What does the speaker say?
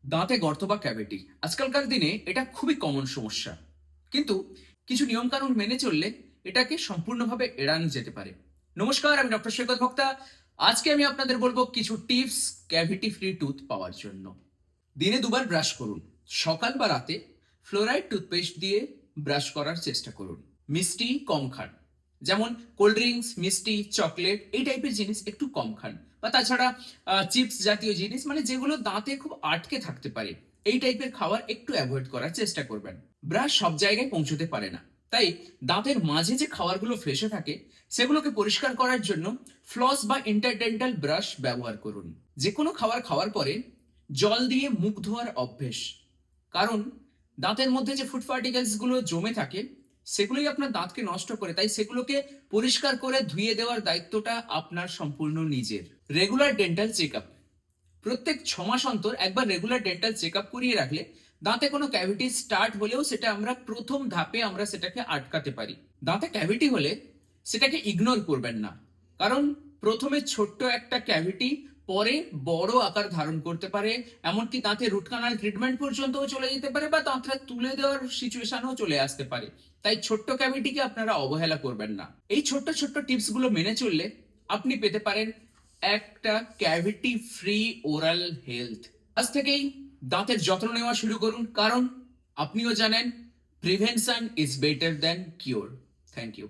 দাঁতে গর্ত বা ক্যাভিটি আজকালকার দিনে এটা খুবই কমন সমস্যা, কিন্তু কিছু নিয়মকানুন মেনে চললে এটাকে সম্পূর্ণভাবে এড়ানো যেতে পারে। নমস্কার, আমি ডক্টর সৈকত ভক্তা। আজকে আমি আপনাদের বলবো কিছু টিপস ক্যাভিটি ফ্রি টুথ পাওয়ার জন্য। দিনে দুবার ব্রাশ করুন। সকাল বা রাতে ফ্লোরাইড টুথপেস্ট দিয়ে ব্রাশ করার চেষ্টা করুন। মিষ্টি কম খান, যেমন কোল্ড ড্রিঙ্কস, মিষ্টি, চকলেট এই টাইপের জিনিস একটু কম খান। বা তাছাড়া চিপস জাতীয় জিনিস, মানে যেগুলো দাঁতে খুব আটকে থাকতে পারে, এই টাইপের খাবার একটু অ্যাভয়েড করার চেষ্টা করবেন। ব্রাশ সব জায়গায় পৌঁছতে পারে না, তাই দাঁতের মাঝে যে খাবারগুলো ফেসে থাকে সেগুলোকে পরিষ্কার করার জন্য ফ্লস বা ইন্টারডেন্টাল ব্রাশ ব্যবহার করুন। যে কোনো খাবার খাওয়ার পরে জল দিয়ে মুখ ধোয়ার অভ্যেস, কারণ দাঁতের মধ্যে যে ফুড পার্টিকেলস গুলো জমে থাকে সেগুলোই আপনার দাঁতকে নষ্ট করে, তাই সেগুলোকে পরিষ্কার করে ধুয়ে দেওয়ার দায়িত্বটা আপনার সম্পূর্ণ নিজের। রেগুলার ডেন্টাল চেক আপ, প্রত্যেক 6 মাস অন্তর একবার রেগুলার ডেন্টাল চেক আপ করিয়ে রাখলে দাঁতে কোনো ক্যাভিটি স্টার্ট হলেও সেটা আমরা প্রথম ধাপে আমরা সেটাকে আটকাতে পারি। দাঁতে ক্যাভিটি হলে সেটাকে ইগনোর করবেন না, কারণ প্রথমে ছোট্ট একটা ক্যাভিটি পরে বড় আকার ধারণ করতে পারে, এমনকি দাঁতে রুট কানাল ট্রিটমেন্ট পর্যন্তও চলে যেতে পারে বা দাঁতটা তুলে দেওয়ার সিচুয়েশনও চলে আসতে পারে। তাই ছোট্ট ক্যাভিটিকে আপনারা অবহেলা করবেন না। এই ছোট্ট ছোট্ট টিপস গুলো মেনে চললে আপনি পেতে পারেন একটা ক্যাভিটি ফ্রি ওরাল হেলথ। আজ থেকেই দাঁতের যত্ন নেওয়া শুরু করুন, কারণ আপনিও জানেন prevention is better than cure. Thank you.